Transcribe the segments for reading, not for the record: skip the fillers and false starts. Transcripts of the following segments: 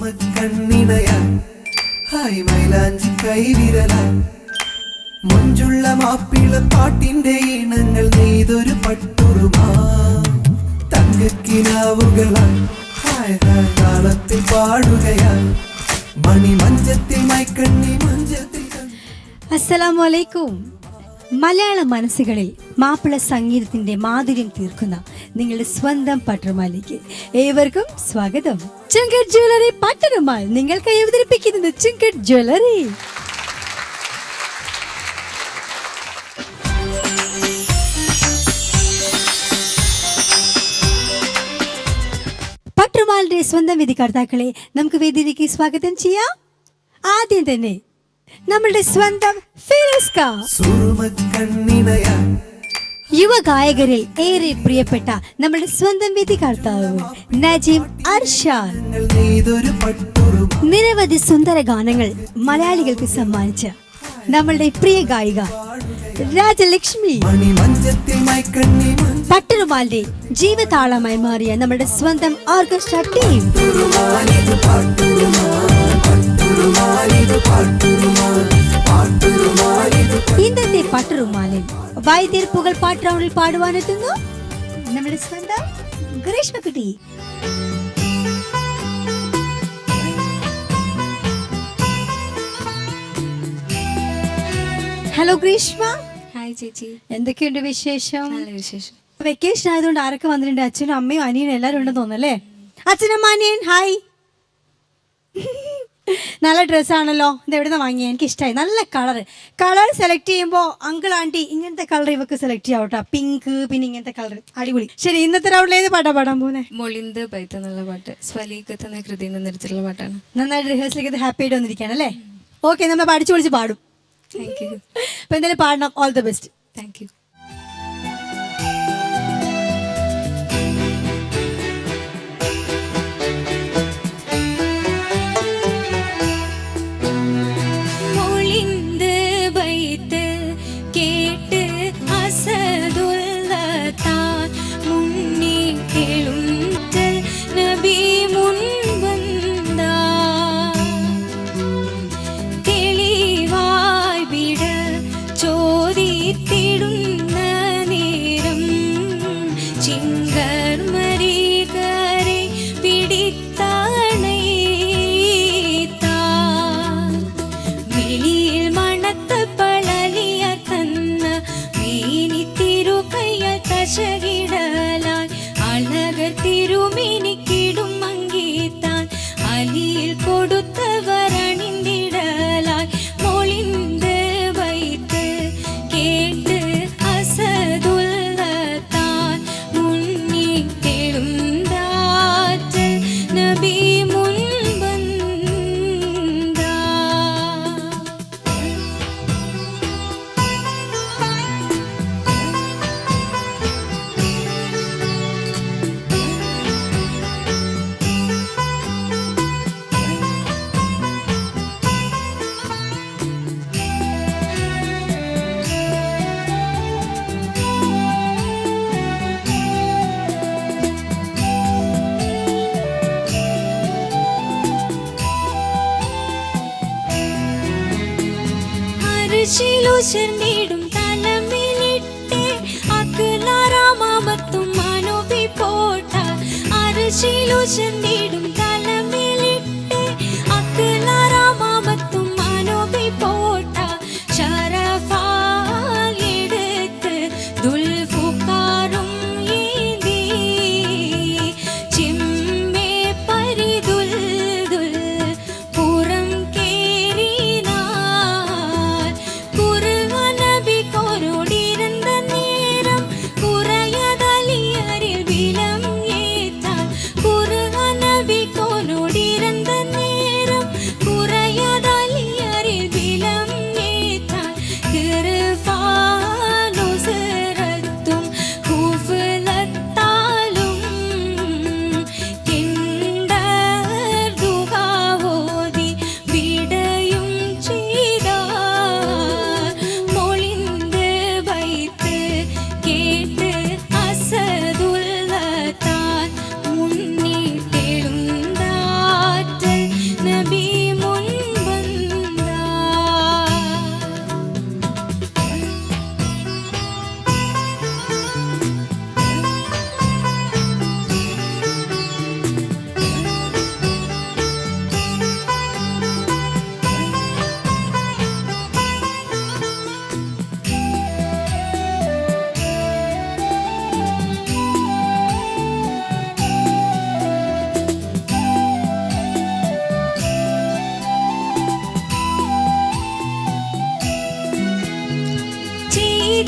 സുറുമക്കണ്ണിണയാൻ hi മൈലാഞ്ചി കൈവിരലാൻ മുഞ്ചുള്ള മാപ്പിള പാട്ടിന്റെ ഈണങ്ങൾ നെയ്തൊരു പട്ടുറുമാ തങ്കക്കിനാവുകളാൽ hi hi താളത്തിൽ പാടുകയാൽ മണിമഞ്ചത്തിൽ മൈക്കണ്ണി മഞ്ചത്തിൽ. അസ്സലാമു അലൈക്കും. മലയാള മനസ്സുകളിൽ മാപ്പിള സംഗീതത്തിന്റെ മാധുര്യം തീർക്കുന്ന നിങ്ങളുടെ സ്വന്തം പട്ടുറുമാലിലേക്ക് ഏവർക്കും സ്വാഗതം. ചുങ്കട്ട് ജ്വല്ലറി പട്ടുറുമാൽ നിങ്ങൾക്കായി അവതരിപ്പിക്കുന്നത് ചുങ്കട്ട് ജ്വല്ലറി. പട്ടുറുമാലിന്റെ സ്വന്തം വിധികർത്താക്കളെ നമുക്ക് വേദിയിലേക്ക് സ്വാഗതം ചെയ്യാം. ആദ്യം തന്നെ നമ്മളുടെ സ്വന്തം ഫിറോസ്ക. യുവ ഗായകരിൽ ഏറെ പ്രിയപ്പെട്ട നമ്മുടെ സ്വന്തം വിധികർത്താവ് നജീം അർഷാദ്. നിരവധി സുന്ദര ഗാനങ്ങൾ മലയാളികൾക്ക് സമ്മാനിച്ച നമ്മളുടെ പ്രിയ ഗായിക രാജലക്ഷ്മി. പട്ടുറുമാലിന്റെ ജീവതാളമായി മാറിയ നമ്മുടെ സ്വന്തം ഓർക്കസ്ട്ര ടീം. ഇന്നത്തെ പട്ടുറുമാലിൽ വൈദ്യർപ്പുകൾ പാട്ട് റൗണ്ടിൽ പാടുവാനെത്തുന്നു നമ്മുടെ സ്വന്തം ഗ്രീഷ്മക്കുട്ടി. ഹലോ ഗ്രീഷ്മ. ഹായ് ചേച്ചി, എന്തൊക്കെയുണ്ട് വിശേഷം? നല്ല വിശേഷം. വെക്കേഷൻ ആയതുകൊണ്ട് ആരൊക്കെ വന്നിട്ടുണ്ട്? അച്ഛനും അമ്മയും അനിയനും എല്ലാവരും ഉണ്ടെന്ന് തോന്നല്ലേ? അച്ഛനമ്മ അനിയൻ ഹായ്. നല്ല ഡ്രസ്സാണല്ലോ. ഇത് എവിടെ നിന്ന് വാങ്ങിയ? എനിക്ക് ഇഷ്ടമായി. നല്ല കളർ സെലക്ട് ചെയ്യുമ്പോൾ അങ്കിൾ ആൻറ്റി ഇങ്ങനത്തെ കളർ ഇവക്ക് സെലക്ട് ചെയ്യാവട്ടോ. പിങ്ക് പിന്നെ ഇങ്ങനത്തെ കളർ അടിപൊളി. ശരി, ഇന്നത്തെ റൗണ്ടിൽ ഏത് പാട്ടാ പാടാൻ പോകുന്നത്? മൊളിന്ത് പൈത്ത എന്നുള്ള പാട്ട്, സ്വലീകത്ത് എന്ന കൃതിയിൽ നിന്നിട്ടുള്ള പാട്ടാണ്. നന്നായിട്ട് റിഹേഴ്സലേക്ക് ഹാപ്പി ആയിട്ട് വന്നിരിക്കുകയാണ് അല്ലേ? ഓക്കെ, നമ്മൾ പഠിച്ചു പൊളിച്ച് പാടും. Thank you. അപ്പം എന്തായാലും പാടണം. All the best. Thank you. ചെന്നിടും തലമിലിട്ട് അക്കലാറാമത്തും മനോബി പോട്ട അരശിലു ചെന്നിടും തലമിലിട്ട് അക്കലാറാമത്തും മനോബി പോട്ട ശരഫാൽ എടുത്ത് ദുൽഫുക്കാറും ഏന്തി ചിമ്മേ പരിദുൽ ദുൽ പുറം കേറിനാർ കുറുവനബി കൊരുടിരുന്ന നേരം കുറയതലിയരിൽ വിലം ഏറ്റാൻ കുറുവനബി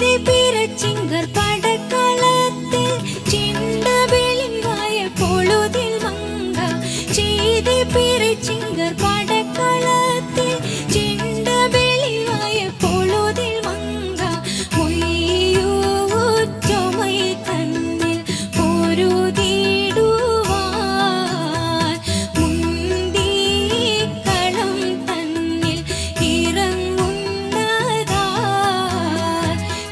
ചെയ്തി പിറച്ചിങ്കർ പടക്കളത്തിൽ ചിണ്ട വെളിവായ പൊഴുതിൽ മങ്ക ചെയ്തി പിറച്ചിങ്കർ പടക്കളത്തിൽ ചിണ്ട വെളിവായ പൊഴുതിൽ മങ്ക ഒയ്യൂറ്റൊമൈ തന്നിൽ പൊരുതിടുവാൻ മുന്തി കളം തന്നിൽ ഇറങ്ങുന്നതാ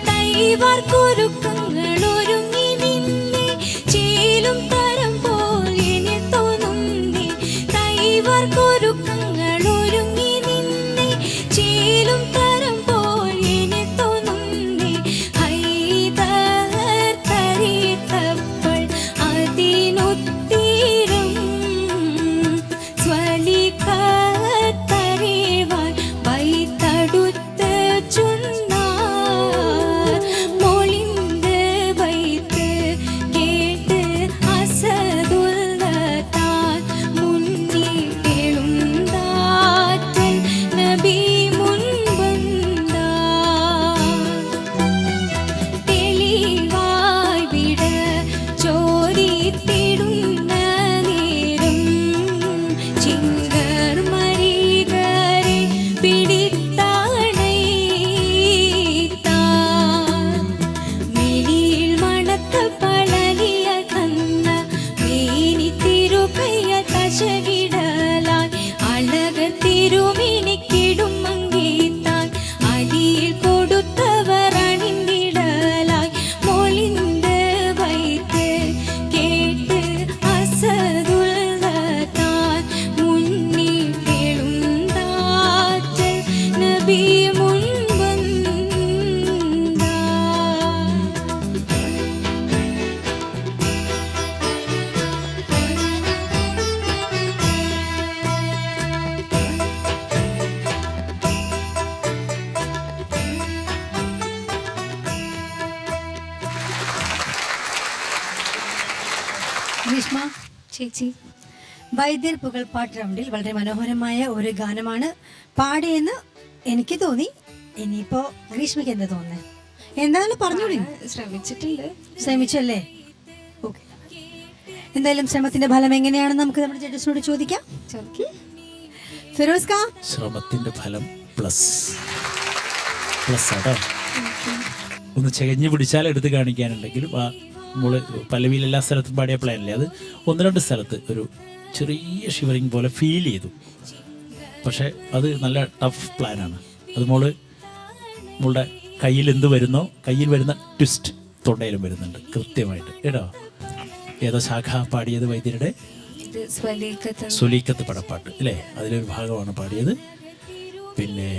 തൈവാർ കുരുക്കങ്ങൾ ഒരുങ്ങി നിന്നെ ചേലും തരം പോലെ തോന്നുന്നേ തൈവാർ കുരുക്കങ്ങൾ ഒരുങ്ങി നിന്നെ ചേലും തരം പോലെ തോന്നുന്നേ ഹൈദർ തരിത്തപ്പോൾ അതിനൊത്തിരും സ്വലിക്കത്തറിവാൻ വൈത്തടുത്ത് ചുന്നാർ മൊളിന്ത് വൈത്ത് കേട്ട് അസദുള്ള താൻ മുന്നിട്ടെഴുந்தாറ്റൽ നബി മുൻപന്താ തെളിവായി വിട ചോദിത്തിടുന്ന നേരം ചിങ്കർ മരികരെ പിടിത്താണൈത്താൻ മെലിയിൽ മണത്ത പളലിയ തന്ന മേനി തിരുകയ്യ തശകിടലായി അഴകർ തിരുമിനിക്കിടും മങ്കീത്താൻ അരിയിൽ കൊടുത്തവർ അണിந்திടലായി മൊളിന്ത് വൈത്ത് കേട്ട് അസദുള്ള താൻ മുന്നിട്ടെഴുந்தாറ്റൽ നബി മുൻപന്താ ഗ്രീഷ്മ, ചേച്ചി വൈദ്യർ പുകൾപ്പാട്ട് റൗണ്ടിൽ വളരെ മനോഹരമായ ഒരു ഗാനമാണ് പാടിയെന്ന് എനിക്ക് തോന്നി. ഇനിയിപ്പോ ഗ്രീഷ്മയ്ക്ക് എന്താ തോന്നുന്നത്? എന്തായാലും പറഞ്ഞോളൂ. ശ്രമിച്ചിട്ടുണ്ട്. ശ്രമിച്ചല്ലേ? ഓക്കെ. എന്തായാലും ശ്രമത്തിന്റെ ഫലം എങ്ങനെയാണെന്ന് നമുക്ക് നമ്മുടെ ജഡ്ജസിനോട് ചോദിക്കാം. ഫിറോസ് ഖാൻ, ശ്രമത്തിന്റെ ഫലം പ്ലസ് ആട്ടോ. ഒന്ന് ചകഞ്ഞു പിടിച്ചാൽ എടുത്ത് കാണിക്കാനുണ്ടെങ്കിലും ആ നമ്മള് പല്ലവിയിൽ എല്ലാ സ്ഥലത്തും പാടിയ പ്ലാനല്ലേ, അത് ഒന്ന് രണ്ട് സ്ഥലത്ത് ഒരു ചെറിയ ഷിവറിങ് പോലെ ഫീൽ ചെയ്തു. പക്ഷെ അത് നല്ല ടഫ് പ്ലാനാണ്. അത് മോളുടെ കയ്യിൽ എന്ത് വരുന്നോ, കയ്യിൽ വരുന്ന ട്വിസ്റ്റ് തൊണ്ടയിലും വരുന്നുണ്ട് കൃത്യമായിട്ട് കേട്ടോ. ഏതോ ശാഖ പാടിയത് വൈദ്യരുടെ? ഇത് സ്വലീക്കത്ത് പടപ്പാട്ട് അല്ലേ, അതിലൊരു ഭാഗമാണ് പാടിയത്. പിന്നെ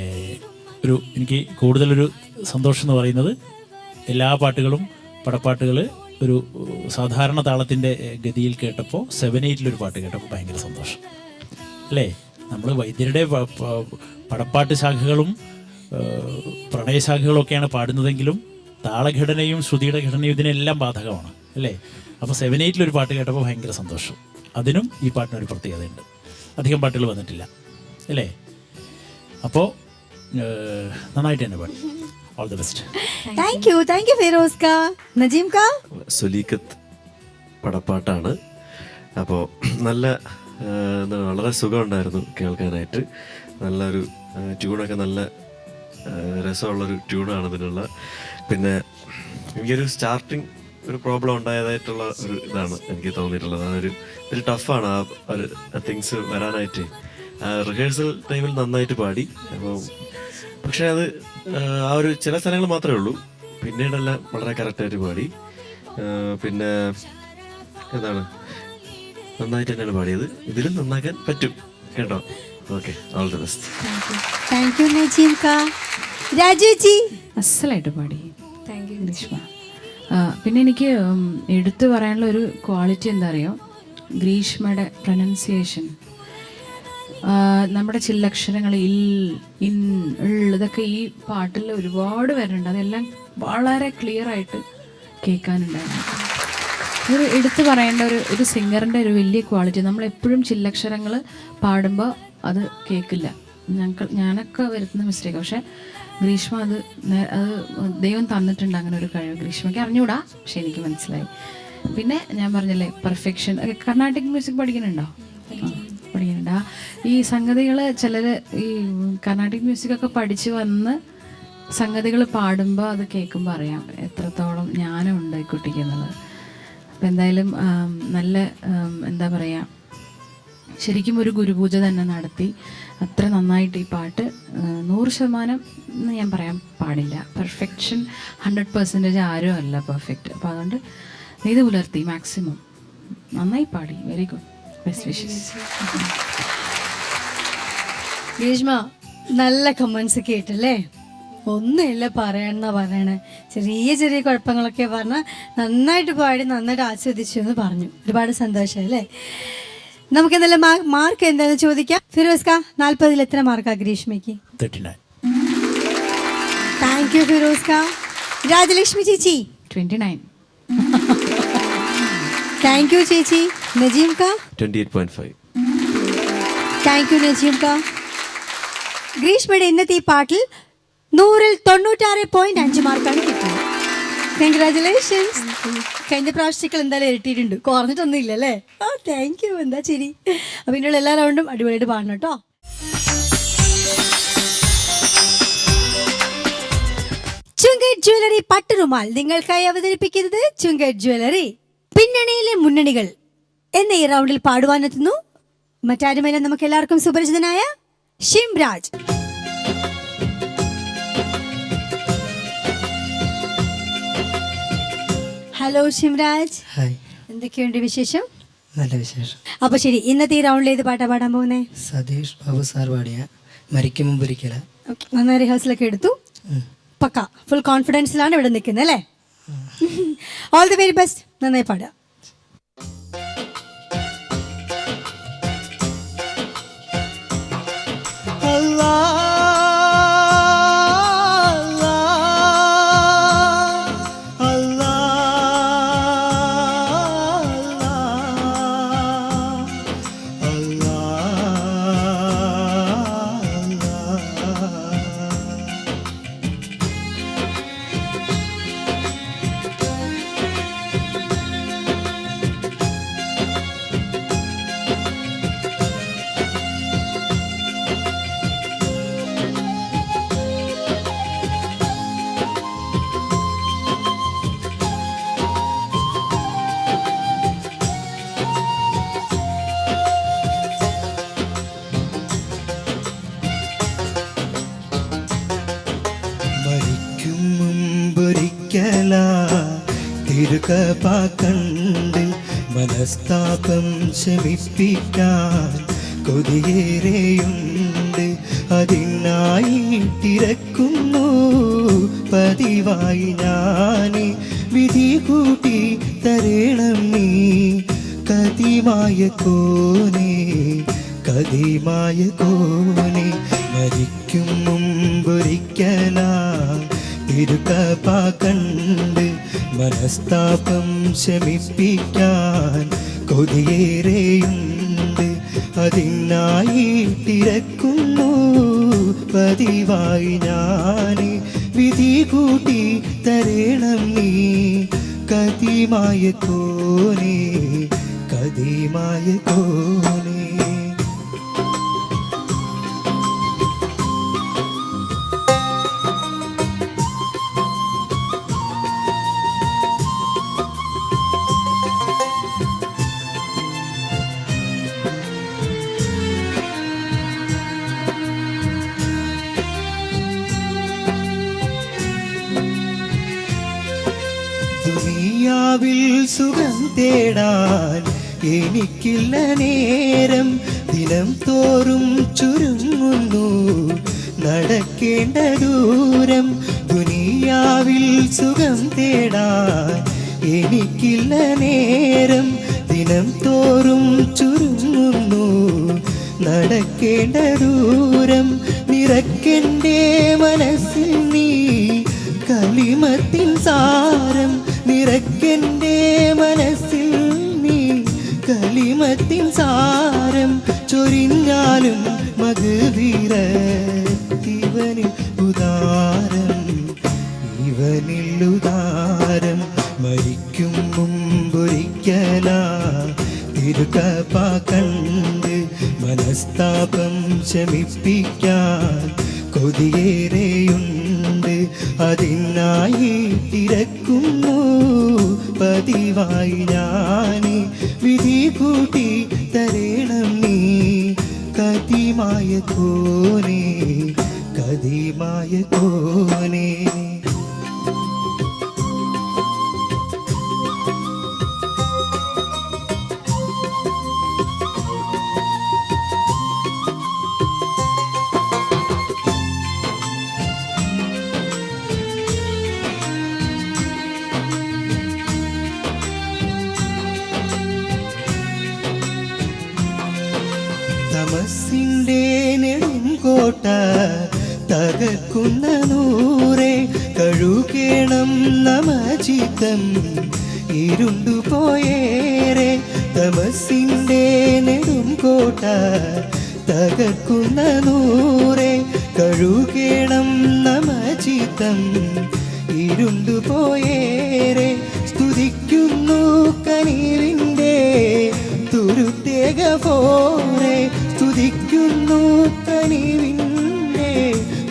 എനിക്ക് കൂടുതലൊരു സന്തോഷം എന്ന് പറയുന്നത് എല്ലാ പാട്ടുകളും പടപ്പാട്ടുകൾ ഒരു സാധാരണ താളത്തിൻ്റെ ഗതിയിൽ കേട്ടപ്പോൾ 7/8 പാട്ട് കേട്ടപ്പോൾ ഭയങ്കര സന്തോഷം അല്ലേ. നമ്മൾ വൈദ്യരുടെ പടപ്പാട്ട് ശാഖകളും പ്രണയശാഖകളും ഒക്കെയാണ് പാടുന്നതെങ്കിലും താളഘടനയും ശ്രുതിയുടെ ഘടനയും ഇതിനെല്ലാം ബാധകമാണ് അല്ലേ. അപ്പോൾ 7/8 പാട്ട് കേട്ടപ്പോൾ ഭയങ്കര സന്തോഷം. അതിനും ഈ പാട്ടിനൊരു പ്രത്യേകതയുണ്ട്. അധികം പാട്ടുകൾ വന്നിട്ടില്ല അല്ലേ. അപ്പോൾ നന്നായിട്ട് തന്നെ പാടി. All the best. Thank you Firoz Kha. Najeem Kha, സ്വലീക്കത്ത് പടപ്പാട്ടാണ്. അപ്പോൾ നല്ല വളരെ സുഖമുണ്ടായിരുന്നു കേൾക്കാനായിട്ട്. നല്ലൊരു ട്യൂണൊക്കെ നല്ല രസമുള്ളൊരു ട്യൂണാണ് ഇതിനുള്ള. പിന്നെ എനിക്കൊരു സ്റ്റാർട്ടിങ് ഒരു പ്രോബ്ലം ഉണ്ടായതായിട്ടുള്ള ഒരു ഇതാണ് എനിക്ക് തോന്നിയിട്ടുള്ളത്. അതൊരു ടഫാണ് ആ ഒരു തിങ്സ് വരാനായിട്ട്. റിഹേഴ്സൽ ടൈമിൽ നന്നായിട്ട് പാടി. അപ്പോൾ പക്ഷെ അത് ആ ഒരു ചില സ്ഥലങ്ങൾ മാത്രമേ ഉള്ളൂ. പിന്നീടെല്ലാം വളരെ കറക്റ്റായിട്ട് പാടി. പിന്നെ എന്താണ് നന്നായിട്ട് തന്നെയാണ് പാടിയത്. ഇതിലും നന്നാക്കാൻ പറ്റും കേട്ടോ. Okay, all the best. Thank you Najeem Kha. Rajuji, അസലായിട്ട് പാടി. Thank you Greeshma. പിന്നെ എനിക്ക് എടുത്തു പറയാനുള്ള ഒരു ക്വാളിറ്റി എന്താ അറിയോ, ഗ്രീഷ്മയുടെ പ്രൊനൗൺസിയേഷൻ. നമ്മുടെ ചില്ലക്ഷരങ്ങൾ ഇൽ, ഇൻ, ഇതൊക്കെ ഈ പാട്ടിൽ ഒരുപാട് വരുന്നുണ്ട്. അതെല്ലാം വളരെ ക്ലിയർ ആയിട്ട് കേൾക്കാനുണ്ടായിരുന്നു. ഒരു എടുത്തു പറയേണ്ട ഒരു സിംഗറിൻ്റെ ഒരു വലിയ ക്വാളിറ്റി. നമ്മളെപ്പോഴും ചില്ലക്ഷരങ്ങൾ പാടുമ്പോൾ അത് കേൾക്കില്ല. ഞാനൊക്കെ വരുത്തുന്ന മിസ്റ്റേക്ക്. പക്ഷെ ഗ്രീഷ്മ അത് ദൈവം തന്നിട്ടുണ്ട് അങ്ങനെ ഒരു കഴിവ്. ഗ്രീഷ്മയ്ക്ക് അറിഞ്ഞൂടാ, പക്ഷെ എനിക്ക് മനസ്സിലായി. പിന്നെ ഞാൻ പറഞ്ഞില്ലേ പെർഫെക്ഷൻ. കർണാട്ടിക് മ്യൂസിക് പഠിക്കുന്നുണ്ടോ? പഠിക്കുന്നുണ്ട്. ഈ സംഗതികൾ ചിലർ ഈ കർണാട്ടിക് മ്യൂസിക്കൊക്കെ പഠിച്ച് വന്ന് സംഗതികൾ പാടുമ്പോൾ അത് കേൾക്കുമ്പോൾ അറിയാം എത്രത്തോളം ജ്ഞാനമുണ്ട് ഈ കുട്ടിക്ക് എന്നുള്ളത്. അപ്പം എന്തായാലും നല്ല എന്താ പറയുക, ശരിക്കും ഒരു ഗുരുപൂജ തന്നെ നടത്തി അത്ര നന്നായിട്ട് ഈ പാട്ട് 100% എന്ന് ഞാൻ പറയാൻ പാടില്ല. പെർഫെക്ഷൻ 100% ആരും അല്ല പെർഫെക്റ്റ്. അപ്പോൾ അതുകൊണ്ട് നീതി പുലർത്തി മാക്സിമം നന്നായി പാടി. Very good. Best wishes. Greeshma നല്ല കമൻസ് കേട്ടല്ലേ? ഒന്നുമില്ല പറയണമെന്നാ പറയണേ. ചെറിയ ചെറിയ കുഴപ്പങ്ങളൊക്കെ പറഞ്ഞാൽ നന്നായിട്ട് പാടി നന്നായിട്ട് ആസ്വദിച്ചു എന്ന് പറഞ്ഞു. ഒരുപാട് സന്തോഷം അല്ലേ? നമുക്ക് എന്തെല്ലാം മാർക്ക് എന്താണെന്ന് ചോദിക്കാം. ഫിറോസ് ക 40 എത്ര മാർക്കാ ഗ്രീഷ്മയ്ക്ക്? 39. താങ്ക് യു ഫിറോസ് ക. രാജലക്ഷ്മി ചേച്ചി 29. താങ്ക് യു ചേച്ചി. നജീം ക 28.5. താങ്ക് യു നജീം ക. ഗ്രീഷ്മയുടെ ഇന്നത്തെ ഈ പാട്ടിൽ 100ൽ 96.5 മാർക്കാണ് കിട്ടുന്നത്. കൺഗ്രാറ്റുലേഷൻസ്. കഴിഞ്ഞ പ്രാവശ്യത്തേക്കാൾ എന്തായാലും ഇരട്ടിയിട്ടുണ്ട്, കുറഞ്ഞിട്ടൊന്നും ഇല്ല അല്ലേ? Thank you. എന്താ ശരി. അപ്പം ഇതിനുള്ള എല്ലാ റൗണ്ടും അടിപൊളിയായിട്ട് പാടണം കേട്ടോ. ചുങ്കറ്റ് ജ്വല്ലറി പട്ടുറുമാൽ നിങ്ങൾക്കായി അവതരിപ്പിക്കുന്നത് ചുങ്കറ്റ് ജ്വല്ലറി. പിന്നണിയിലെ മുന്നണികൾ എന്ന ഈ റൗണ്ടിൽ പാടുവാനെത്തുന്നു മറ്റാരുമല്ല നമുക്ക് എല്ലാവർക്കും സുപരിചിതനായ ഷിംരാജ്. ഹലോ ഷിംരാജ്. ഹായ്. എന്തൊക്കെയുണ്ട് വിശേഷം? നല്ല വിശേഷം. അപ്പൊ ശരി, ഇന്നത്തെ ഈ റൗണ്ടിൽ ഏത് പാട്ടാ പാടാൻ പോകുന്നേ? സതീഷ് ബാബു സാർ പാടിയ മരിക്കും മുമ്പൊരിക്കല. ഓക്കെ, നന്നായി റിഹേഴ്സലൊക്കെ എടുത്തു, പക്ക ഫുൾ കോൺഫിഡൻസിലാണ് ഇവിടെ നിൽക്കുന്നത് അല്ലേ? All the very best. നന്നായി പാടുക. തിരുകപാക്കണ്ട് മനസ്താപം ശമിപ്പിക്കാൻ കൊതിയേറെയുണ്ട്. അതിനായി തിരക്കുന്നു പതിവായി ഞാൻ. വിധി കൂട്ടി തരേണം നീ കതിമായ കോനെ, കതിമായ കോനെ. മരിക്കും മുമ്പൊരിക്കലാ തിരുകപാക്കണ്ട് മനസ്താപം ശമിപ്പിക്കാൻ കൊതിയേറെയുണ്ട്. അതിനായി തിരക്കുന്നു പതിവായി ഞാൻ. വിധി കൂട്ടി തരേണം നീ കതിമായ കോനെ, കതിമായ കോനെ. ദുനിയാവിൽ സുഖം തേടാൻ എനിക്കില്ല നേരം. ദിനം തോറും ചുരുങ്ങുന്നു നടക്കേണ്ട ദൂരം. ദുനിയാവിൽ സുഖം തേടാൻ എനിക്കില്ല നേരം. ദിനം തോറും ചുരുങ്ങുന്നു നടക്കേണ്ട ദൂരം. നിറക്കെൻ്റെ മനസ്സിൽ നീ കലിമത്തിൻ സാരം. നിറക്കെൻ്റെ മനസ്സിൽ നീ കലിമത്തിൻ സാരം. ചൊരിഞ്ഞാലും മഗ്‌ഫിറത്ത് ഇവനിൽ ഉദാരം, ഇവനിൽ ഉദാരം. മരിക്കും മുമ്പൊരിക്കലാ തിരുകൃപ കണ്ട് മനസ്താപം ശമിപ്പിക്കാൻ കൊതിയേറെയുണ്ട്. അതിനായി തിരക്കുന്നു പതിവായി ഞാൻ. വിധി കൂട്ടി തരേണം നീ കതിമായ കോനെ, കതിമായ കോനെ. തമസിന്റെ നെടുങ്കോട്ട തകർക്കുന്ന നൂറെ കഴുകേണം നമചിത്തം ഇരുണ്ടുപോയേറെ. തമസിന്റെ നെടുങ്കോട്ട തകർക്കുന്ന നൂറെ കഴുകേണം നമചിത്തം ഇരുണ്ടുപോയേറെ. സ്തുതിക്കുന്നു കനിവിൻ്റെ തുരുത്തേക പോരെ, സ്തുതിക്കുന്നു കനിവിൻ്റെ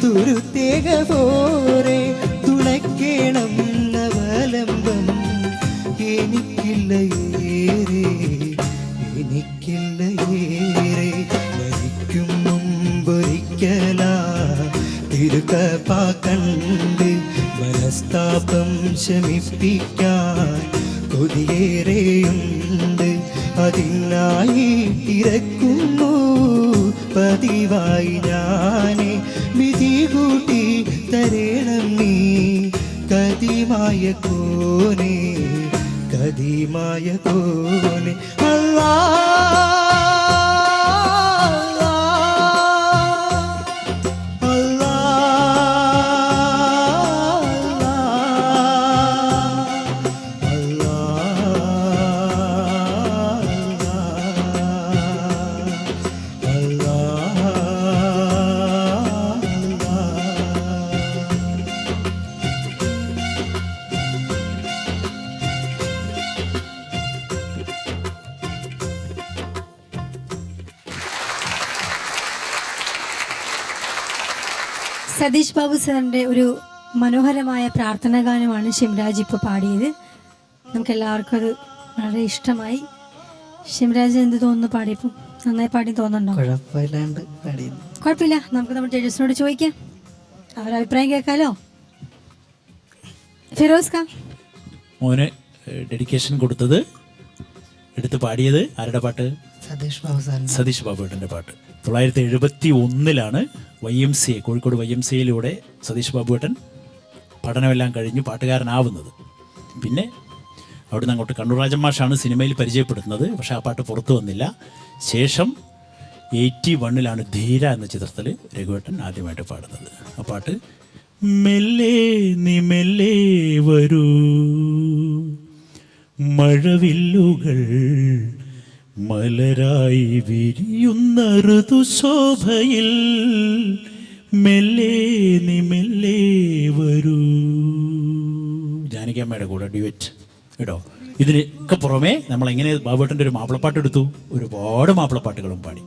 തുരുത്തേക പോരെ. തുണയ്ക്കേണം നവലംബം എനിക്കില്ല ഏറെ, എനിക്കില്ല ഏറെ. മരിക്കും മുമ്പൊരിക്കലാ തിരുകൃപ കണ്ട് മനസ്താപം ശമിപ്പിക്കാൻ കൊതിയേറെയുണ്ട്. അതിനായി തിരക്കുന്നു പതിവായി ഞാൻ. വിധി കൂട്ടി തരേണം നീ കതിമായ കോനെ, കതിമായ കോനെ. അല്ലാ സതീഷ് ബാബു സാറിൻ്റെ ഒരു മനോഹരമായ പ്രാർത്ഥനാ ഗാനമാണ് ഷിംരാജ് ഇപ്പോൾ പാടിയത്. നമുക്കെല്ലാവർക്കും അത് വളരെ ഇഷ്ടമായി. ഷിംരാജ് എന്ത് തോന്നുന്നു പാടിയപ്പോൾ? നന്നായി പാടി തോന്നുന്നുണ്ടോ? കുഴപ്പമില്ലാണ്ട് പാടിയത്. കുഴപ്പമില്ല, നമുക്ക് നമ്മുടെ ജഡ്ജസിനോട് ചോദിക്കാം, അവരുടെ അഭിപ്രായം കേൾക്കാലോ. ഫിറോസ് ഖാൻ മോന് ഡെഡിക്കേഷൻ കൊടുത്തത്, എടുത്ത് പാടിയത് ആരുടെ പാട്ട്? സതീഷ് ബാബു സാറിന്. സതീഷ് ബാബുവേട്ടൻ്റെ പാട്ട്. 1971 YMCA കോഴിക്കോട് YMCAയിലൂടെ സതീഷ് ബാബുവേട്ടൻ പഠനമെല്ലാം കഴിഞ്ഞു പാട്ടുകാരനാവുന്നത്. പിന്നെ അവിടുന്ന് അങ്ങോട്ട് കണ്ണൂർ രാജൻ മാഷാണ് സിനിമയിൽ പരിചയപ്പെടുത്തുന്നത്. പക്ഷേ ആ പാട്ട് പുറത്തു വന്നില്ല. ശേഷം 81 ധീര എന്ന ചിത്രത്തിൽ രഘുവേട്ടൻ ആദ്യമായിട്ട് പാടുന്നത്. ആ പാട്ട് മെല്ലെ നീ മെല്ലെ വരൂ മഴവില്ലുകൾ മലരായി വിരിയുന്ന ഋതുശോഭയിൽ മെല്ലെ നീ മെല്ലെ വരൂ. ജാനകിയമ്മയുടെ കൂടെ ഡ്യുവറ്റ് കേട്ടോ. ഇതിനൊക്കെ പുറമെ നമ്മളെങ്ങനെ ബാബുവേട്ടൻ്റെ ഒരു മാപ്പിളപ്പാട്ട് എടുത്തു, ഒരുപാട് മാപ്പിളപ്പാട്ടുകളും പാടി.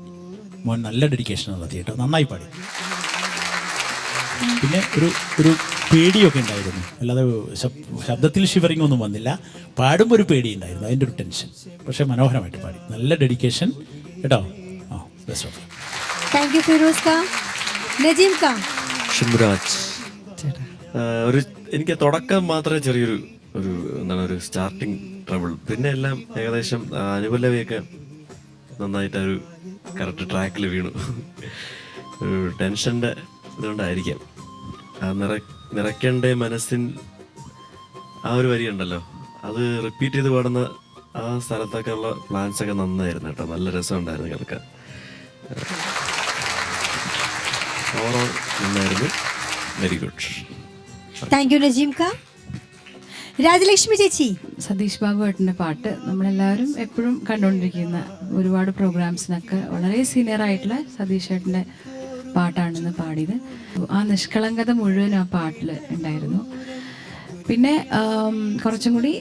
മോൻ നല്ല ഡെഡിക്കേഷൻ നടത്തി കേട്ടോ, നന്നായി പാടി. പിന്നെ ഒരു പേടിയൊക്കെ ഉണ്ടായിരുന്നു, അല്ലാതെ ശബ്ദത്തിൽ ഷിവറിംഗ് ഒന്നും വന്നില്ല. പാടുമ്പോൾ ഒരു പേടി ഉണ്ടായിരുന്നു, അതിൻ്റെ ഒരു ടെൻഷൻ. പക്ഷെ മനോഹരമായിട്ട് പാടി, നല്ല ഡെഡിക്കേഷൻ കേട്ടോ. ആ best of. Thank you Firoz Khan. Najeem Khan. Shimraj ചേട്ടാ ഒരു എനിക്ക് തുടക്കം മാത്രമേ ചെറിയൊരു ഒരു സ്റ്റാർട്ടിങ് ട്രബിൾ, പിന്നെ എല്ലാം ഏകദേശം അനുപല്ലവിയൊക്കെ നന്നായിട്ട് ഒരു കറക്റ്റ് ട്രാക്കിൽ വീണു. ഒരു ടെൻഷൻ്റെ ഇതുകൊണ്ടായിരിക്കാം. ആ നിറയ്ക്കേണ്ട മനസ്സിൻ ആ ഒരു വരി ഉണ്ടല്ലോ, അത് റിപ്പീറ്റ് ചെയ്ത് പാടുന്ന ആ സ്ഥലത്തൊക്കെ ഉള്ള പ്ലാൻസ് ഒക്കെ നന്നായിരുന്നു കേട്ടോ. നല്ല രസമുണ്ടായിരുന്നു കേൾക്കാൻ. ഓവറോൾ നന്നായിരുന്നു. Very good. Thank you Najeem Khan. Rajalakshmi ചേച്ചി. സതീഷ് ബാബുവേട്ടൻ്റെ പാട്ട് നമ്മളെല്ലാവരും എപ്പോഴും കണ്ടുകൊണ്ടിരിക്കുന്ന ഒരുപാട് പ്രോഗ്രാംസിനൊക്കെ വളരെ സീനിയർ ആയിട്ടുള്ള സതീഷ് ഏട്ടൻ്റെ പാട്ടാണെന്ന് പാടിയത്. ആ നിഷ്കളങ്കത മുഴുവൻ ആ പാട്ടിൽ ഉണ്ടായിരുന്നു. പിന്നെ കുറച്ചും കൂടി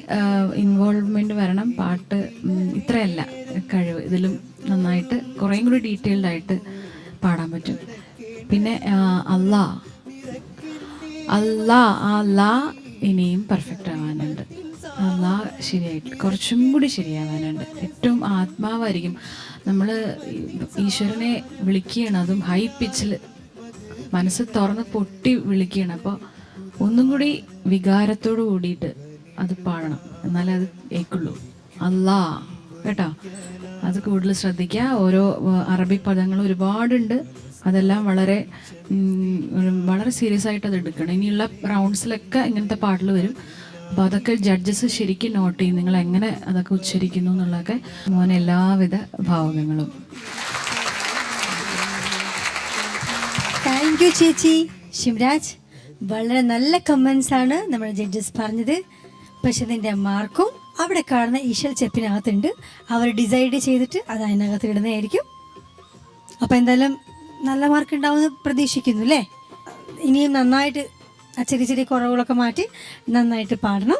ഇൻവോൾവ്മെൻറ്റ് വരണം. പാട്ട് ഇത്രയല്ല കഴിവ്, ഇതിലും നന്നായിട്ട് കുറേയും കൂടി ഡീറ്റെയിൽഡായിട്ട് പാടാൻ പറ്റും. പിന്നെ അല്ലാ ഇനിയും പെർഫെക്റ്റ് ആവാനുണ്ട്. അല്ലാ ശരിയായിട്ട് കുറച്ചും കൂടി ശരിയാവാനുണ്ട്. ഏറ്റവും ആത്മാവായിരിക്കും നമ്മൾ ഈശ്വരനെ വിളിക്കുകയാണ്, അതും ഹൈ പിച്ചിൽ മനസ്സ് തുറന്ന് പൊട്ടി വിളിക്കുകയാണ്. അപ്പോൾ ഒന്നും കൂടി വികാരത്തോട് കൂടിയിട്ട് അത് പാടണം, എന്നാലേ അത് ഏക്കുള്ളൂ. അല്ലാ കേട്ടോ, അത് കൂടുതൽ ശ്രദ്ധിക്കുക. ഓരോ അറബി പദങ്ങൾ ഒരുപാടുണ്ട്, അതെല്ലാം വളരെ വളരെ സീരിയസ് ആയിട്ട് അത് എടുക്കണം. ഇനിയുള്ള റൗണ്ട്സിലൊക്കെ ഇങ്ങനത്തെ പാട്ടിൽ വരും. അപ്പോൾ അതൊക്കെ ജഡ്ജസ് ശരിക്കും നോട്ട് ചെയ്യും, നിങ്ങൾ എങ്ങനെ അതൊക്കെ ഉച്ചരിക്കുന്നു എന്നുള്ളതൊക്കെ. മോനെ എല്ലാവിധ ഭാവങ്ങളും. താങ്ക് യു ചേച്ചി. ശിവരാജ്, വളരെ നല്ല കമൻസ് ആണ് നമ്മുടെ ജഡ്ജസ് പറഞ്ഞത്. പക്ഷെ ഇതിൻ്റെ മാർക്കും അവിടെ കാണുന്ന ഈശൽ ചെപ്പിനകത്തുണ്ട്. അവർ ഡിസൈഡ് ചെയ്തിട്ട് അത് അതിനകത്ത് ഇടുന്നതായിരിക്കും. അപ്പോൾ എന്തായാലും നല്ല മാർക്ക് ഉണ്ടാവുമെന്ന് പ്രതീക്ഷിക്കുന്നു അല്ലേ? ഇനിയും നന്നായിട്ട് ആ ചെറിയ ചെറിയ കുറവുകളൊക്കെ മാറ്റി നന്നായിട്ട് പാടണം.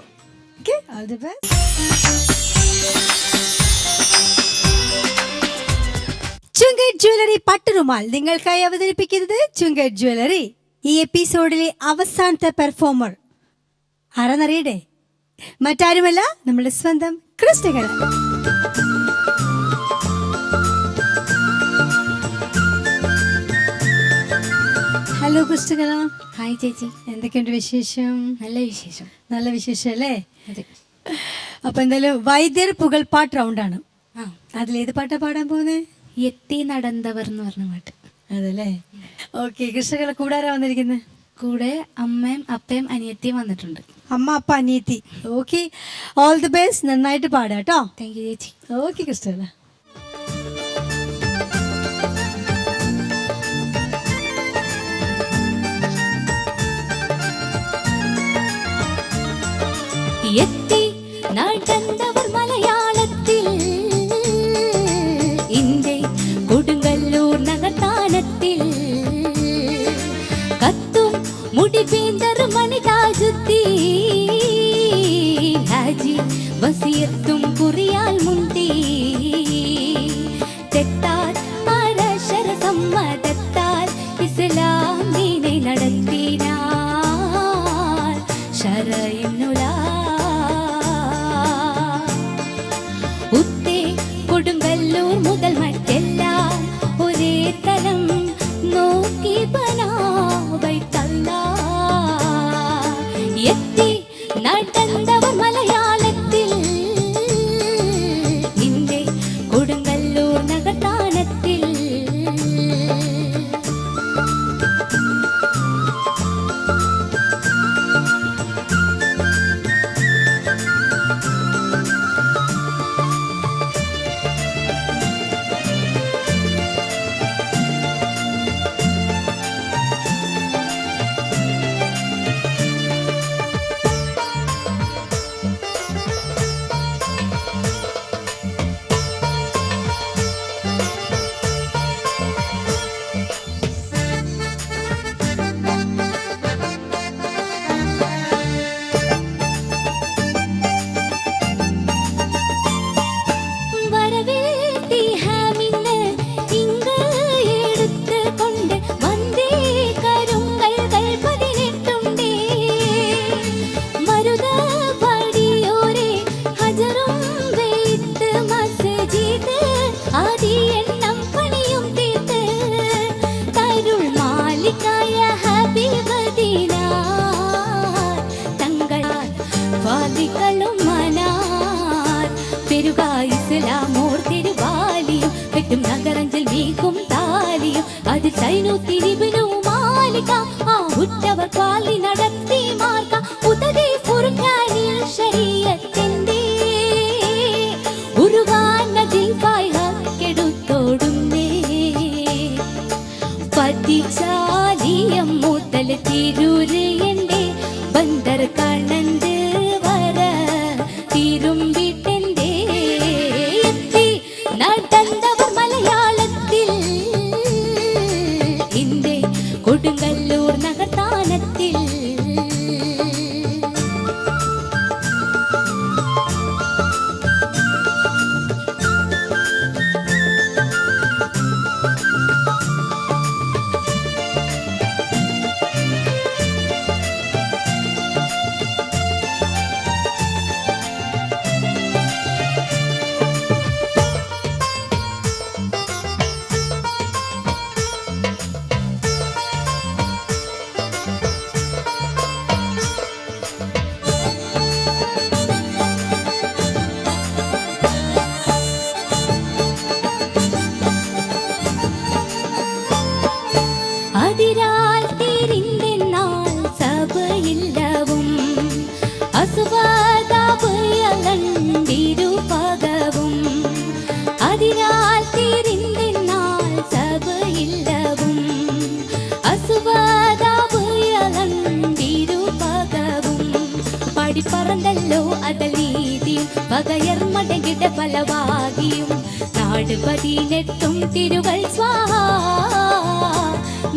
Okay, all the best. Chungath jewellery Pattuurumal നിങ്ങൾക്കായി അവതരിപ്പിക്കുന്നത് ചുങ്കറ്റ് ജ്വല്ലറി. ഈ എപ്പിസോഡിലെ അവസാനത്തെ പെർഫോമർ ആരാന്നറിയണ്ടേ? മറ്റാരുമല്ല, നമ്മുടെ സ്വന്തം ക്രിസ്റ്റകല. ഹലോ ക്രിസ്റ്റകല. ഹായ് ചേച്ചി, എന്തൊക്കെയുണ്ട് വിശേഷം? നല്ല വിശേഷം. നല്ല വിശേഷം അല്ലേ? അതെ. അപ്പൊ എന്തായാലും വൈദ്യർ പുകൾപ്പാട്ട് റൗണ്ടാണ്. ആ, അതിലേത് പാട്ടാ പാടാൻ പോകുന്നത്? എത്തി നടന്നവർ എന്ന് പറഞ്ഞ പാട്ട്. അതല്ലേ? ഓക്കെ, കൃഷ്ണകല കൂടാരാ വന്നിരിക്കുന്നത്? കൂടെ അമ്മയും അപ്പയും അനിയത്തിയും വന്നിട്ടുണ്ട്. അമ്മ, അപ്പ, അനിയത്തി. Okay, all the best. നന്നായിട്ട് പാടാ കേട്ടോ. താങ്ക് യു ചേച്ചി. ഓക്കെ കൃഷ്ണകല. എത്തി നടന്നവർ മലയാളത്തിൽ ഇന്ത്യ കൊടുങ്ങല്ലൂർ നഗത്താനത്തിൽ കത്തും മുടിപേന്തർ മണിതാജുത്തി ഹാജി വസിയത്തും കുറിയാൽ മുന്തി തെറ്റാൽ അരശര സമ്മതത്താൽ ഇസ്ലാം ദീനെ നടത്തിനാർ ശരയുനുല കൊടുങ്ങല്ലൂർ മുതൽ മറ്റെല്ലാം ഒരേ തലം നോക്കി ബനാവൈത്തല്ല എത്തി നടന്നവർ മലയാളത്തിൽ ഇന്ത്യ കൊടുങ്ങല്ലൂർ നഗത്താനത്തിൽ നഗരഞ്ചൽ വീക്കും താലിയും അത് സൈനുത്തിരിബിനു മാലിക ആ ഉറ്റവർ പാലി നടത്തി മാർക്ക ഉദതി ഫുർഖാനിൽ ശരീഅത്തിന്റെ ഉരുവാൻ നദീഫായി ഹക്കെടുത്തോടുന്നേ പതിച്ചാലിയം മുതൽ തിരൂരയന്റെ ബന്ദർ കണ്ണന്ത് വര തിരുമ്പിട്ടെന്റെ എത്തി നടന്നവർ മലയാളത്തിൽ ഇന്ത്യ ഫലവാകിയും നാട് 18 തിരുകൾ സ്വാഹാ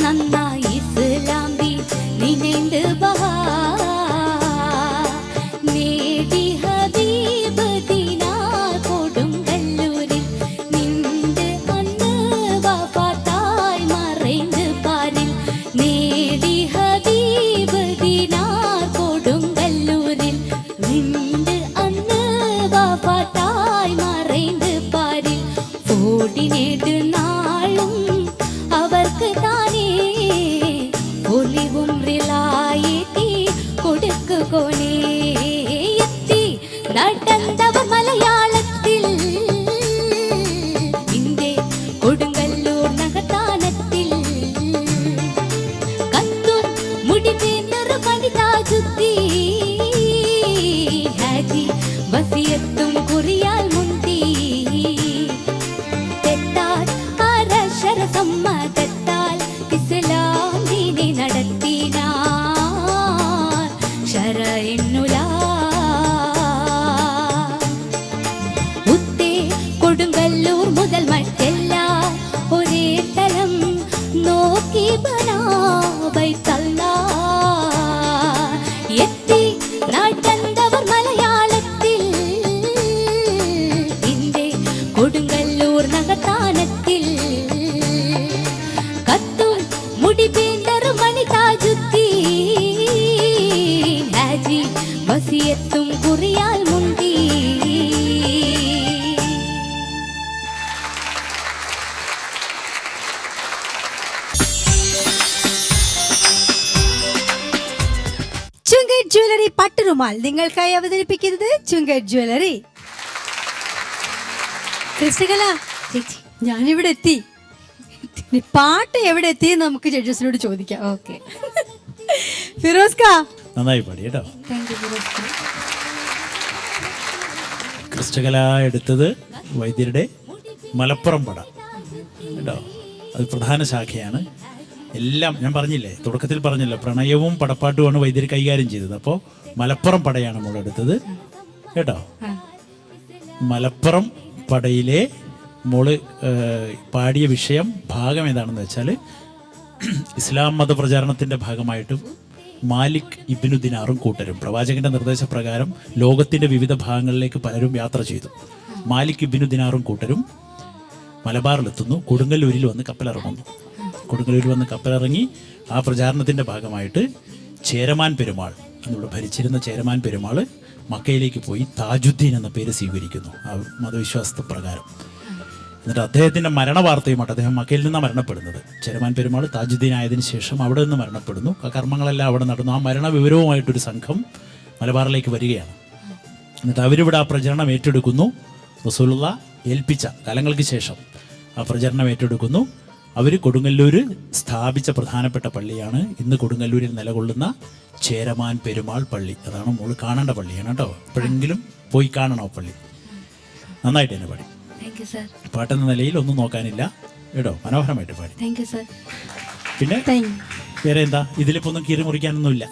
നന്നായി ഇസ്ലാംബി നിனைந்து ബഹാ നേടി ഹബീബ് ദിനാർ കൊടുങ്ങല്ലൂരിൽ നിന്റെ അന്ന് വഫാത്തായി മറൈந்து പാരിൽ നേടി ഹബീബ് ദിനാർ കൊടുങ്ങല്ലൂരിൽ നിന്റെ അന്ന് വഫാത്തായി മറൈந்து പാരിൽ ഓടിനേട് നാളും അവർക്ക് താനേ ഒലിവും റിലായി കൊടുക്കുകോനേ എത്തി നടന്നവർ മലയാളത്തിൽ ഇന്ത്യ കൊടുങ്ങല്ലൂർ നഗത്താനത്തിൽ കത്തൂർ മുടിപേന്നർ വനിതാജുദ്ദീൻ ഹാജി വസിയത്തും കുറിയാൽ മുന്തി തെറ്റാൽ അരശര സമ്മതത്താൽ ഇസ്ലാം ദീനെ നടത്തിനാർ ശരഇന്നുലാ മുത്തേ കൊടുങ്ങല്ലൂർ മുതൽ മറ്റെല്ലാം ഒരേ തലം നോക്കി ബനാബൈത്തല്ലാ എത്തി നടന്നവർ മലയാളത്തിൽ ഇന്ത്യ കൊടുങ്ങല്ലൂർ നഗത്താനത്തിൽ കത്തൂർ മുടിപേണ്ടർ വനിതാജുദ്ദീൻ ഹാജി വസിയത്തും കുറിയാൽ മുന്തി ചുങ്കറ്റ് ജ്വല്ലറി പട്ടുറുമാൽ നിങ്ങൾക്കായി അവതരിപ്പിക്കുന്നത് ചുങ്കറ്റ് ജ്വല്ലറി. ക്രിസ്തുകല ചേച്ചി ഞാനിവിടെ എത്തി. ഇനി പാട്ട് എവിടെ എത്തി നമുക്ക് ജഡ്ജസിനോട് ചോദിക്കാം. ഓക്കെ, ഫിറോസ്ക നന്നായി പാടി കേട്ടോ. Thank you ഫിറോസ്ക. ക്രിസ്റ്റകല എടുത്തത് വൈദ്യരുടെ മലപ്പുറം പട കേട്ടോ. അത് പ്രധാന ശാഖയാണ്. എല്ലാം ഞാൻ പറഞ്ഞില്ലേ, തുടക്കത്തിൽ പറഞ്ഞല്ലോ, പ്രണയവും പടപ്പാട്ടുമാണ് വൈദ്യർ കൈകാര്യം ചെയ്തത്. അപ്പോൾ മലപ്പുറം പടയാണ് നമ്മൾ എടുത്തത് കേട്ടോ. മലപ്പുറം പടയിലെ മോള് പാടിയ വിഷയം ഭാഗം ഏതാണെന്ന് വെച്ചാൽ ഇസ്ലാം മതപ്രചാരണത്തിൻ്റെ ഭാഗമായിട്ട് മാലിക് ഇബ്നു ദിനാറും കൂട്ടരും പ്രവാചകന്റെ നിർദ്ദേശപ്രകാരം ലോകത്തിൻ്റെ വിവിധ ഭാഗങ്ങളിലേക്ക് പലരും യാത്ര ചെയ്തു. മാലിക് ഇബ്നു ദിനാറും കൂട്ടരും മലബാറിലെത്തുന്നു. കൊടുങ്ങല്ലൂരിൽ വന്ന് കപ്പലിറങ്ങുന്നു. കൊടുങ്ങല്ലൂരിൽ വന്ന് കപ്പലിറങ്ങി ആ പ്രചാരണത്തിൻ്റെ ഭാഗമായിട്ട് ചേരമാൻ പെരുമാൾ, അന്നിവിടെ ഭരിച്ചിരുന്ന ചേരമാൻ പെരുമാൾ മക്കയിലേക്ക് പോയി താജുദ്ദീൻ എന്ന പേര് സ്വീകരിക്കുന്നു ആ മതവിശ്വാസ പ്രകാരം. എന്നിട്ട് അദ്ദേഹത്തിൻ്റെ മരണവാർത്തയുമായിട്ട്, അദ്ദേഹം മക്കയിൽ നിന്നാണ് മരണപ്പെടുന്നത്. ചേരമാൻ പെരുമാൾ താജുദ്ദീൻ ആയതിനു ശേഷം അവിടെ നിന്ന് മരണപ്പെടുന്നു. ആ കർമ്മങ്ങളെല്ലാം അവിടെ നടന്നു. ആ മരണ വിവരവുമായിട്ടൊരു സംഘം മലബാറിലേക്ക് വരികയാണ്. എന്നിട്ട് അവരിവിടെ ആ പ്രചരണം ഏറ്റെടുക്കുന്നു. റസൂലുള്ള ഏൽപ്പിച്ച കാലങ്ങൾക്ക് ശേഷം ആ പ്രചരണം ഏറ്റെടുക്കുന്നു. അവർ കൊടുങ്ങല്ലൂർ സ്ഥാപിച്ച പ്രധാനപ്പെട്ട പള്ളിയാണ് ഇന്ന് കൊടുങ്ങല്ലൂരിൽ നിലകൊള്ളുന്ന ചേരമാൻ പെരുമാൾ പള്ളി. അതാണ് മോള് കാണേണ്ട പള്ളിയാണ് കേട്ടോ. എപ്പോഴെങ്കിലും പോയി കാണണം ആ പള്ളി. നന്നായിട്ട് തന്നെ പാടി. Thank you sir. പാട്ടെന്ന നിലയിൽ ഒന്നും നോക്കാനില്ല കേട്ടോ. മനോഹരമായിട്ട് പാടി. Thank you sir. പിന്നെ വേറെ എന്താ, ഇതിലിപ്പോൾ ഒന്നും കീറി മുറിക്കാനൊന്നുമില്ല.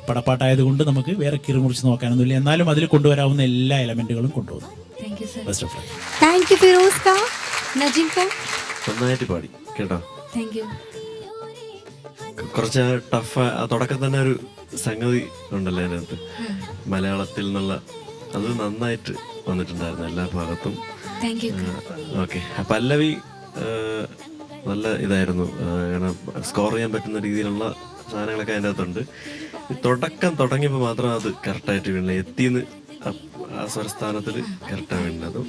പടപ്പാട്ടായതുകൊണ്ട് നമുക്ക് വേറെ കീറി മുറിച്ച് നോക്കാനൊന്നുമില്ല. എന്നാലും അതിൽ കൊണ്ടുവരാവുന്ന എല്ലാ എലമെന്റുകളും കൊണ്ടുവന്നു. Thank you sir. Best of luck. Thank you ഫിറോസ്ക. നജീംക നന്നായിട്ട് പാടി കേട്ടോ. Thank you. കുറച്ച് ടഫ് തുടക്കം തന്നെ ഒരു സംഗതി ഉണ്ടല്ലോ അതിനകത്ത്, മലയാളത്തിൽ നിന്നുള്ള അത് നന്നായിട്ട് വന്നിട്ടുണ്ടായിരുന്നു എല്ലാ ഭാഗത്തും. Thank you. ഓക്കെ, പല്ലവി നല്ല ഇതായിരുന്നു. കാരണം സ്കോർ ചെയ്യാൻ പറ്റുന്ന രീതിയിലുള്ള സാധനങ്ങളൊക്കെ അതിൻ്റെ അകത്തുണ്ട്. തുടക്കം തുടങ്ങിയപ്പോൾ മാത്രം അത് കറക്റ്റായിട്ട് വീണില്ല. എത്തിന്ന് ആ സ്വരസ്ഥാനത്തിൽ കറക്റ്റാണ് വീണത്. അതും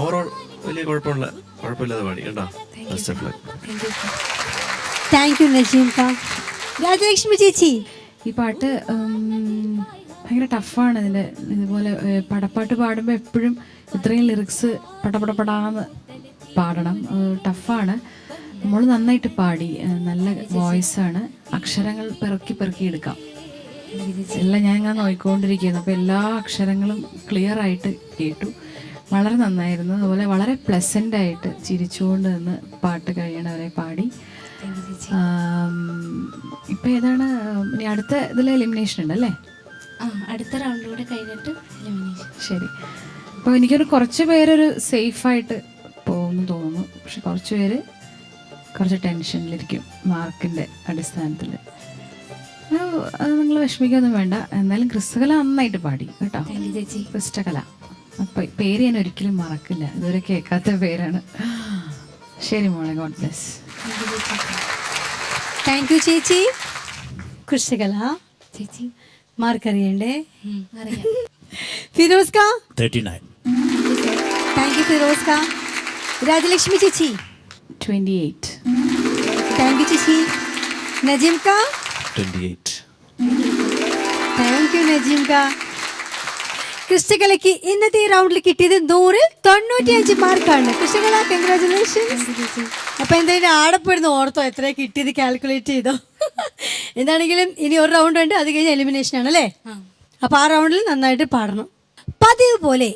ഓവറോൾ വലിയ കുഴപ്പമില്ലാതെ പാടി കേട്ടോ. Best of luck. Thank you sir. Thank you നജീംക. രാജലക്ഷ്മി ചേച്ചി ഈ പാട്ട് ഭയങ്കര ടഫാണ്. ഇതിൻ്റെ ഇതുപോലെ പടപ്പാട്ട് പാടുമ്പോൾ എപ്പോഴും ഇത്രയും ലിറിക്സ് പടപടപടാന്ന് പാടണം. ടഫാണ്. നമ്മൾ നന്നായിട്ട് പാടി. നല്ല വോയിസാണ്. അക്ഷരങ്ങൾ പെറുക്കി എടുക്കാം. എല്ലാം ഞാൻ ഇങ്ങനെ നോക്കിക്കൊണ്ടിരിക്കുന്നു. അപ്പോൾ എല്ലാ അക്ഷരങ്ങളും ക്ലിയർ ആയിട്ട് കേട്ടു. വളരെ നന്നായിരുന്നു. അതുപോലെ വളരെ പ്ലസൻ്റ് ആയിട്ട് ചിരിച്ചുകൊണ്ട് നിന്ന് പാട്ട് കഴിയണവരെ പാടി. ഇപ്പം ഏതാണ് ഇനി അടുത്ത ഇതിൽ എലിമിനേഷൻ ഉണ്ടല്ലേ? അടുത്ത റൗണ്ടിലൂടെ കഴിഞ്ഞിട്ട് എലിമിനേഷൻ. ശരി. അപ്പോൾ എനിക്കൊരു കുറച്ച് പേരൊരു സേഫായിട്ട് പോകുമെന്ന് തോന്നുന്നു. പക്ഷെ കുറച്ച് പേര് കുറച്ച് ടെൻഷനിലിരിക്കും മാർക്കിൻ്റെ അടിസ്ഥാനത്തിൽ. അത് നിങ്ങൾ വിഷമിക്കൊന്നും വേണ്ട. എന്നാലും ക്രിസ്തുകല നന്നായിട്ട് പാടി കേട്ടോ. ചേച്ചി. ക്രിസ്റ്റകല അപ്പം പേര് ഞാൻ ഒരിക്കലും മറക്കില്ല. ഇതുവരെ കേൾക്കാത്ത പേരാണ്. ശരി മോളെ, ഗോഡ് ബ്ലെസ്. താങ്ക് യു ചേച്ചി. കൃഷികല ചേച്ചി മാർക്ക് അറിയണ്ടേ? അറിയാം. ഫിറോസ് കാ 39. താങ്ക് യു ഫിറോസ് കാ. രാജലക്ഷ്മി ചേച്ചി 28. താങ്ക് യു ചേച്ചി. നജീം കാ 28. താങ്ക് യു നജീം കാ. കൃഷ്ണകലയ്ക്ക് ഇന്നത്തെ ഈ റൗണ്ടിൽ കിട്ടിയത് 195 മാർക്കാണ്. കൃഷ്ണകല കൺഗ്രാറ്റുലേഷൻസ്. അപ്പൊ എന്തായാലും ആടപ്പെടുന്ന ഓർത്തോ എത്ര കിട്ടിയത് കാൽക്കുലേറ്റ് ചെയ്തോ. എന്താണെങ്കിലും ഇനി ഒരു റൗണ്ട് ഉണ്ട്, അത് കഴിഞ്ഞ് എലിമിനേഷൻ ആണ് അല്ലേ? അപ്പൊ ആ റൗണ്ടിൽ നന്നായിട്ട് പാടണം. പതിവ് പോലെ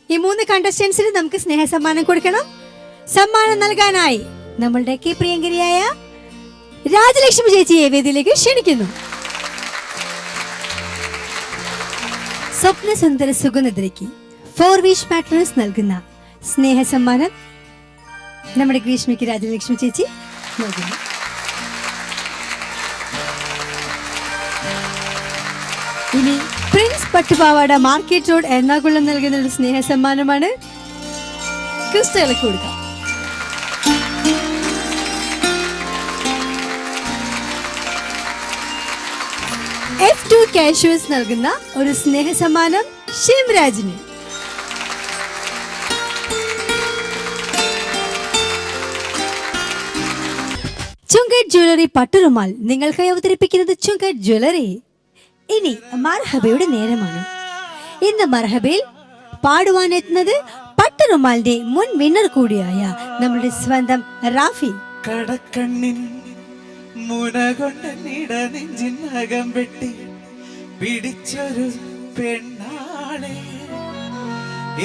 ഈ 3 കണ്ടസ്റ്റൻസിന് നമുക്ക് സ്നേഹ സമ്മാനം കൊടുക്കണം. സമ്മാനം നൽകാനായി നമ്മളുടെ പ്രിയങ്കരിയായ രാജലക്ഷ്മി ചേച്ചിയെ വേദിയിലേക്ക് ക്ഷണിക്കുന്നു. സ്വപ്ന സുന്ദര സുഗന്ധദ്രയ്ക്ക് 4 വിഷ് മാട്രസ് നൽകുന്ന സ്നേഹ സമ്മാനം നമ്മുടെ ഗ്രീഷ്മയ്ക്ക് രാജലക്ഷ്മി ചേച്ചി നൽകുന്നു. ഇനി പ്രിൻസ് പട്ടുപാവാട മാർക്കറ്റ് റോഡ് എറണാകുളം നൽകുന്ന ഒരു സ്നേഹ സമ്മാനമാണ് ക്രിസ്റ്റകലയ്ക്ക് കൊടുക്കാം. F2 കാഷ്യൂസ് നൽകുന്ന ഒരു സ്നേഹ സമ്മാനം ശിവരാജിന്. ചുങ്കട്ട് ജ്വല്ലറി പട്ടുറുമാൽ നിങ്ങൾക്കായി അവതരിപ്പിക്കുന്നത് ചുങ്കട്ട് ജ്വല്ലറി. ഇനി മർഹബയുടെ നേരമാണ്. ഇന്ന് മർഹബയിൽ പാടുവാനെത്തുന്നത് പട്ടുറുമാലിന്റെ മുൻ വിന്നർ കൂടിയായ നമ്മുടെ സ്വന്തം റാഫി. കടക്കണ്ണിൻ മുന കൊണ്ട് നിടനെഞ്ചിനകം വെട്ടി പിടിച്ചൊരു പെണ്ണാളെ,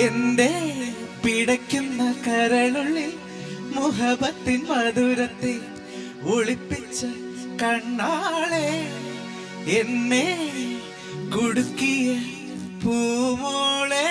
എന്റെ പിടയ്ക്കുന്ന കരളുള്ളിൽ മുഹബത്തിൻ മധുരത്തെ ഒളിപ്പിച്ച കണ്ണാളെ, എന്നെ കുടുക്കിയ പൂമോളെ.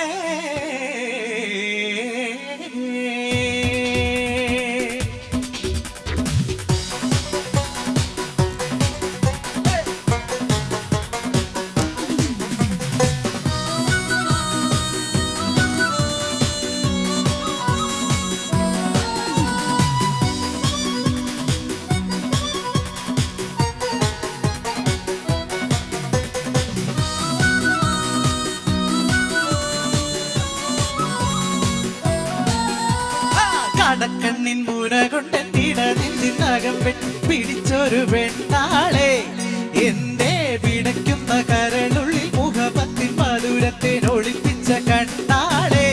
കടക്കണ്ണിൻ മുന കൊണ്ട് നിടനെഞ്ചിനകം വെട്ടി പിടിച്ചൊരു പെണ്ണാളെ, എന്റെ പിടയ്ക്കുന്ന കരളുള്ളിൽ മുഹബത്തിൻ മധുരത്തെ ഒളിപ്പിച്ച കണ്ണാളെ,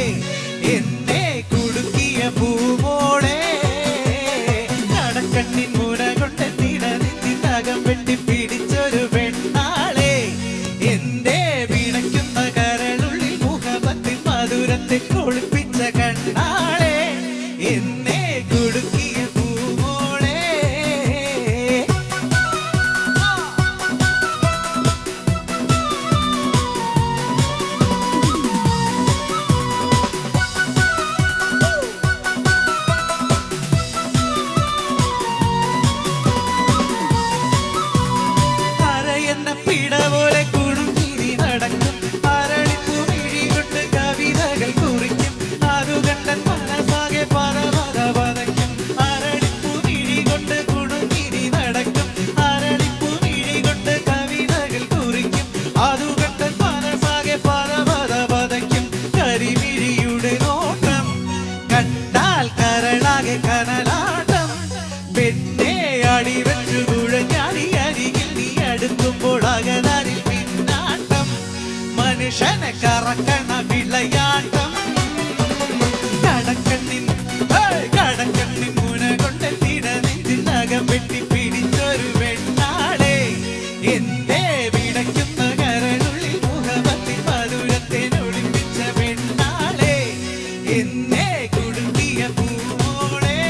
എന്നെ കുടുക്കിയ പൂമോളെ. കടക്കണ്ണിൻ മുന കൊണ്ട് നിടനെഞ്ചിനകം വെട്ടി പിടിച്ചൊരു പെണ്ണാളെ, എന്റെ പിടയ്ക്കുന്ന കരളുള്ളിൽ മുഹബത്തിൻ മധുരത്തെ ഒളിപ്പിച്ച കണ്ണാളെ, എന്നെ കുടുക്കിയ പൂമോളെ. അരയെന്ന പിട പോലെ കുടുങ്ങി നടക്കും, അരളിപ്പൂ മിഴി കൊണ്ട് കവിതകൾ കുറിക്കും, അതു കണ്ടൻ മനസ്സാകെ പരവത പതയ്ക്കും. അരളിപ്പൂ മിഴി കൊണ്ട് കുടുങ്ങി നടക്കും, അരളിപ്പൂ മിഴി കൊണ്ട് കവിതകൾ കുറിക്കും, അതു കണ്ടൻ മനസ്സാകെ പരവത പതയ്ക്കും. കരിമിഴിയുടെ നോട്ടം കണ്ടാൽ കരളാകെ കനലാട്ടം, പെണ്ണെ അടിവെച്ചു കുഴഞ്ഞാടി അരികിൽ നീ അടുക്കുമ്പോൾ അകതാരിൽ പിന്നാട്ടം, മനുഷ്യനെ കറക്കണ വിളയാട്ടം. കടക്കണ്ണിൻ മുന കൊണ്ട് നിടനെഞ്ചിനകം വെട്ടി പിടിച്ചൊരു പെണ്ണാളെ, എന്റെ പിടയ്ക്കുന്ന കരളുള്ളിൽ മുഹബത്തിൻ മധുരത്തെ ഒളിപ്പിച്ച പെണ്ണാളെ, എന്നെ കുടുക്കിയ പൂമോളെ.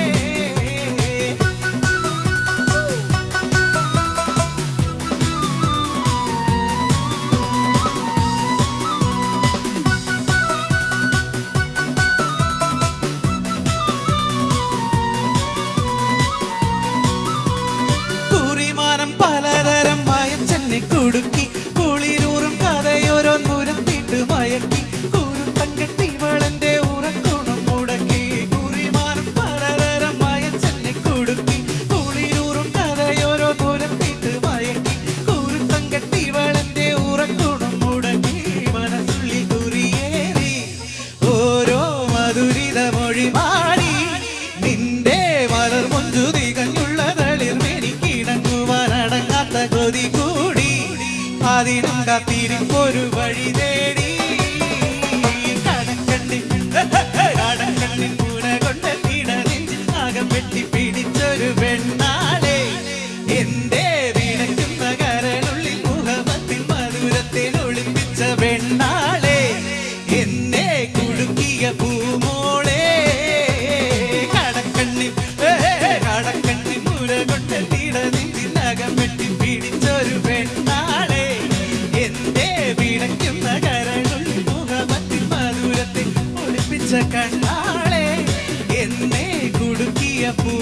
മനസ്സെന്നെ കുടുക്കി കുളിരൂറും കഥയോരോന്നുരത്തിട്ട് മയക്കി കുരുത്തം കെട്ടിവളെന്റെ ഉറക്കുണം മുടക്കി കുറിമാറും പലതരം മയച്ചെന്നെ കുടുക്കി കുളിരൂറും കഥയോരോന്നുരത്തിട്ട് മയക്കി കുരുത്തം കെട്ടിവളെന്റെ ഉറക്കുണം മുടക്കി മനസ്സുള്ളിൽ കുറിയേറി ഓരോ മധുരിത മൊഴി മാറി നിന്റെ മലർ മുഞ്ചു തികഞ്ഞുള്ള തളിർമെനിക്കിണങ്ങുവാനടങ്ങാത്ത കൊതി കൂടി അതിനും കാത്തിരിപ്പൊരു വഴി തേടി കടക്കണ്ണിൻ പൂന കൊണ്ട് തിടനെഞ്ചിൽ നാഗം വെട്ടി പിടിച്ചൊരു പെണ്ണാളെ എന്റെ വിടയ്ക്കുന്ന കരളുള്ളിൽ മുഖമത്തിൽ മധുരത്തിൽ ഒളിപ്പിച്ച പെണ്ണാളെ എന്നെ കുടുക്കിയ പൂമോളെ കടക്കണ്ണിൻ മുര കൊണ്ട് തിടനെഞ്ചിൽ നാഗം വെട്ടി പിടിച്ചൊരു പെണ്ണാളെ എന്റെ വിടയ്ക്കുന്ന കരളുള്ളിൽ മുഖമത്തിൽ മധുരത്തിൽ ഒളിപ്പിച്ച കണ്ണാളെ എന്നെ കുടുക്കിയ പൂ